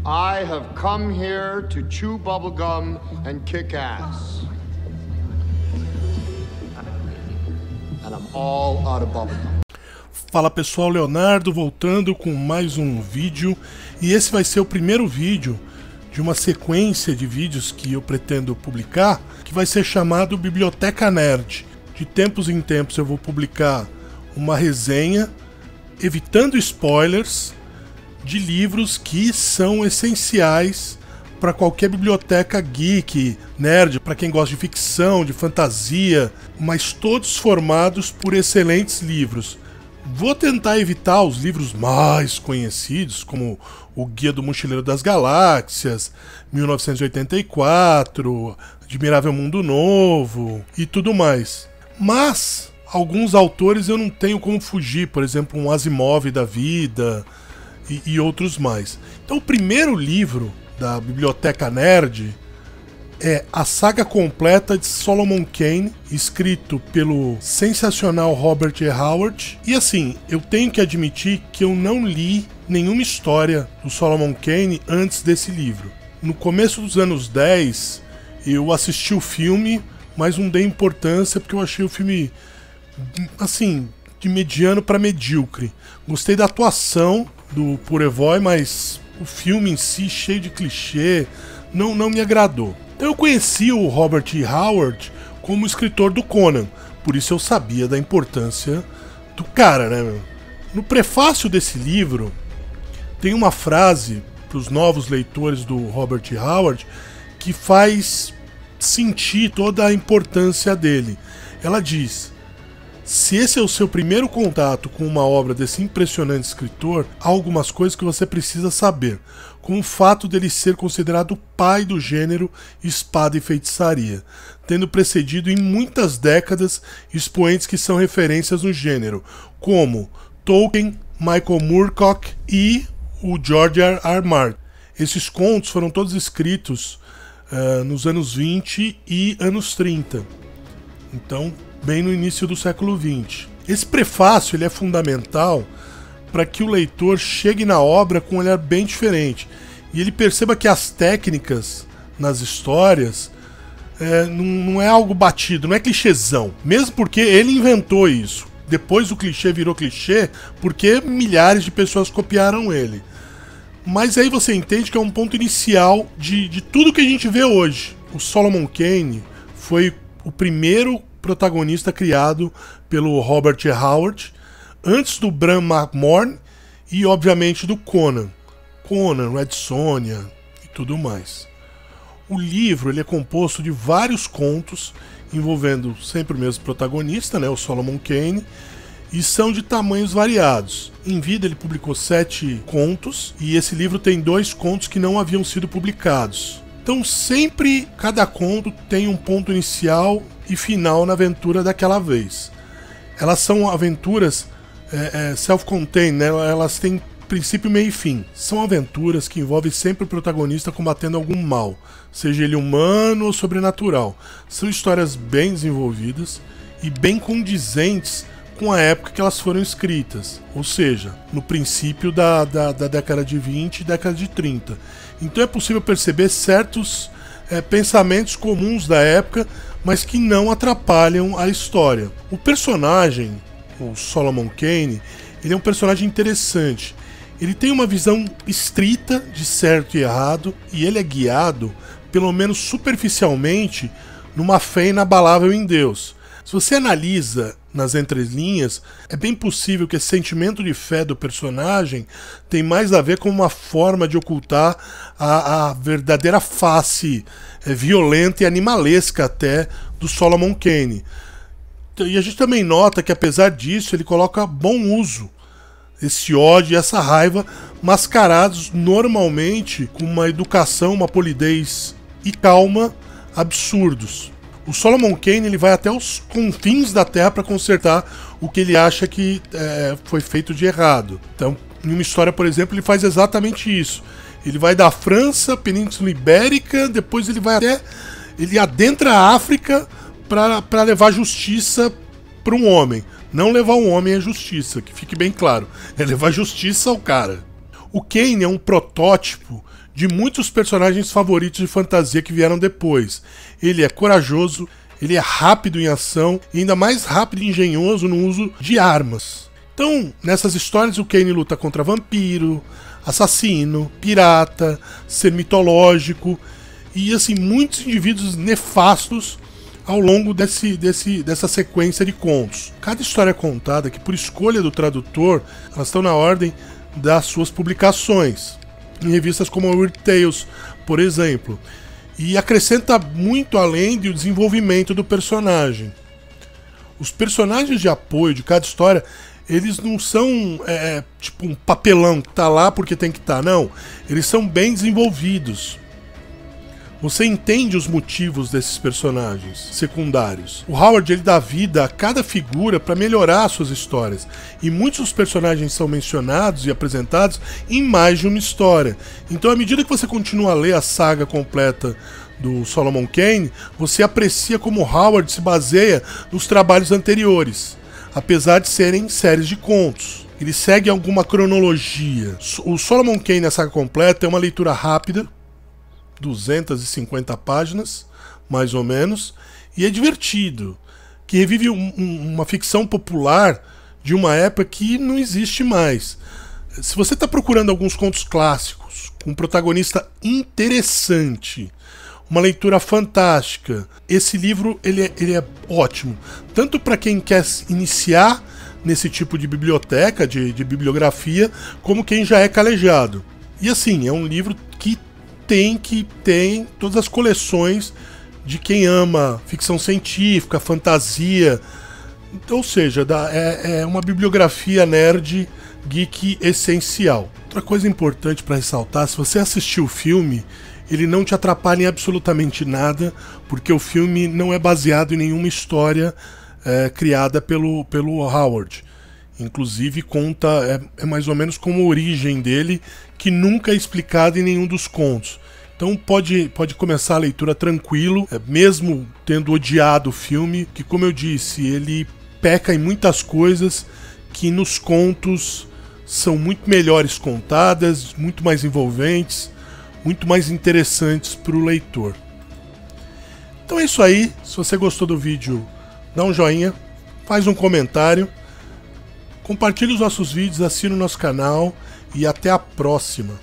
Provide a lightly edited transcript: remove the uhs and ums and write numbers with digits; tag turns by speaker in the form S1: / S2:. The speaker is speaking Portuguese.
S1: I have come here to chew bubblegum and kick ass. And I'm all out of bubblegum.
S2: Fala pessoal, Leonardo voltando com mais um vídeo. E esse vai ser o primeiro vídeo de uma sequência de vídeos que eu pretendo publicar, que vai ser chamado Biblioteca Nerd. De tempos em tempos eu vou publicar uma resenha, evitando spoilers, de livros que são essenciais para qualquer biblioteca geek, nerd, para quem gosta de ficção, de fantasia, mas todos formados por excelentes livros. Vou tentar evitar os livros mais conhecidos, como o Guia do Mochileiro das Galáxias, 1984, Admirável Mundo Novo e tudo mais. Mas alguns autores eu não tenho como fugir, por exemplo, um Asimov da vida e outros mais. Então o primeiro livro da Biblioteca Nerd é a saga completa de Solomon Kane, escrito pelo sensacional Robert E. Howard. E assim, eu tenho que admitir que eu não li nenhuma história do Solomon Kane antes desse livro. No começo dos anos 10, eu assisti o filme, mas não dei importância porque eu achei o filme, assim, de mediano para medíocre. Gostei da atuação do Purevoy, mas o filme em si, cheio de clichê, não me agradou. Eu conheci o Robert E. Howard como escritor do Conan, por isso eu sabia da importância do cara, né? No prefácio desse livro, tem uma frase para os novos leitores do Robert E. Howard que faz sentir toda a importância dele. Ela diz: se esse é o seu primeiro contato com uma obra desse impressionante escritor, há algumas coisas que você precisa saber, como o fato dele ser considerado o pai do gênero espada e feitiçaria, tendo precedido em muitas décadas expoentes que são referências no gênero, como Tolkien, Michael Moorcock e o George R. R. Martin. Esses contos foram todos escritos nos anos 20 e anos 30, então bem no início do século XX. Esse prefácio ele é fundamental para que o leitor chegue na obra com um olhar bem diferente e ele perceba que as técnicas nas histórias não é algo batido, não é clichêzão, mesmo porque ele inventou isso. Depois o clichê virou clichê porque milhares de pessoas copiaram ele. Mas aí você entende que é um ponto inicial de tudo que a gente vê hoje. O Solomon Kane foi o primeiro protagonista criado pelo Robert E. Howard, antes do Bram McMorn e obviamente do Conan, Red Sonja e tudo mais. O livro ele é composto de vários contos envolvendo sempre o mesmo protagonista, né, o Solomon Kane, e são de tamanhos variados. Em vida ele publicou 7 contos e esse livro tem 2 contos que não haviam sido publicados. Então sempre cada conto tem um ponto inicial e final na aventura daquela vez. Elas são aventuras self-contained, né? Elas têm princípio, meio e fim. São aventuras que envolvem sempre o protagonista combatendo algum mal, seja ele humano ou sobrenatural. São histórias bem desenvolvidas e bem condizentes com a época que elas foram escritas, ou seja, no princípio da década de 20 e década de 30. Então é possível perceber certos pensamentos comuns da época, mas que não atrapalham a história. O personagem, o Solomon Kane, ele é um personagem interessante. Ele tem uma visão estrita de certo e errado, e ele é guiado, pelo menos superficialmente, numa fé inabalável em Deus. Se você analisa nas entrelinhas, é bem possível que esse sentimento de fé do personagem tem mais a ver com uma forma de ocultar a verdadeira face violenta e animalesca até do Solomon Kane. E a gente também nota que apesar disso ele coloca bom uso esse ódio e essa raiva mascarados normalmente com uma educação, uma polidez e calma absurdos. O Solomon Kane ele vai até os confins da Terra para consertar o que ele acha que foi feito de errado. Então, em uma história, por exemplo, ele faz exatamente isso. Ele vai da França, Península Ibérica, depois ele adentra a África para levar justiça para um homem. Não levar um homem à justiça, que fique bem claro. É levar justiça ao cara. O Kane é um protótipo de muitos personagens favoritos de fantasia que vieram depois. Ele é corajoso, ele é rápido em ação e ainda mais rápido e engenhoso no uso de armas. Então, nessas histórias o Kane luta contra vampiro, assassino, pirata, ser mitológico e assim muitos indivíduos nefastos ao longo dessa sequência de contos. Cada história contada, que por escolha do tradutor, elas estão na ordem das suas publicações, em revistas como a Weird Tales, por exemplo, e acrescenta muito além do desenvolvimento do personagem. Os personagens de apoio de cada história, eles não são tipo um papelão que tá lá porque tem que estar, não. Eles são bem desenvolvidos. Você entende os motivos desses personagens secundários. O Howard ele dá vida a cada figura para melhorar suas histórias. E muitos dos personagens são mencionados e apresentados em mais de uma história. Então, à medida que você continua a ler a saga completa do Solomon Kane, você aprecia como Howard se baseia nos trabalhos anteriores, apesar de serem séries de contos. Ele segue alguma cronologia. O Solomon Kane, a saga completa, é uma leitura rápida, 250 páginas, mais ou menos, e é divertido, que revive uma ficção popular de uma época que não existe mais. Se você está procurando alguns contos clássicos, com um protagonista interessante, uma leitura fantástica, esse livro ele é ótimo, tanto para quem quer iniciar nesse tipo de biblioteca, de bibliografia, como quem já é calejado. E assim, é um livro que tem todas as coleções de quem ama ficção científica, fantasia, ou seja, é uma bibliografia nerd geek essencial. Outra coisa importante para ressaltar, se você assistiu o filme, ele não te atrapalha em absolutamente nada, porque o filme não é baseado em nenhuma história criada pelo Howard. Inclusive conta, é mais ou menos como a origem dele, que nunca é explicada em nenhum dos contos. Então pode começar a leitura tranquilo, mesmo tendo odiado o filme, que como eu disse, ele peca em muitas coisas que nos contos são muito melhores contadas, muito mais envolventes, muito mais interessantes para o leitor. Então é isso aí, se você gostou do vídeo, dá um joinha, faz um comentário, compartilhe os nossos vídeos, assine o nosso canal e até a próxima.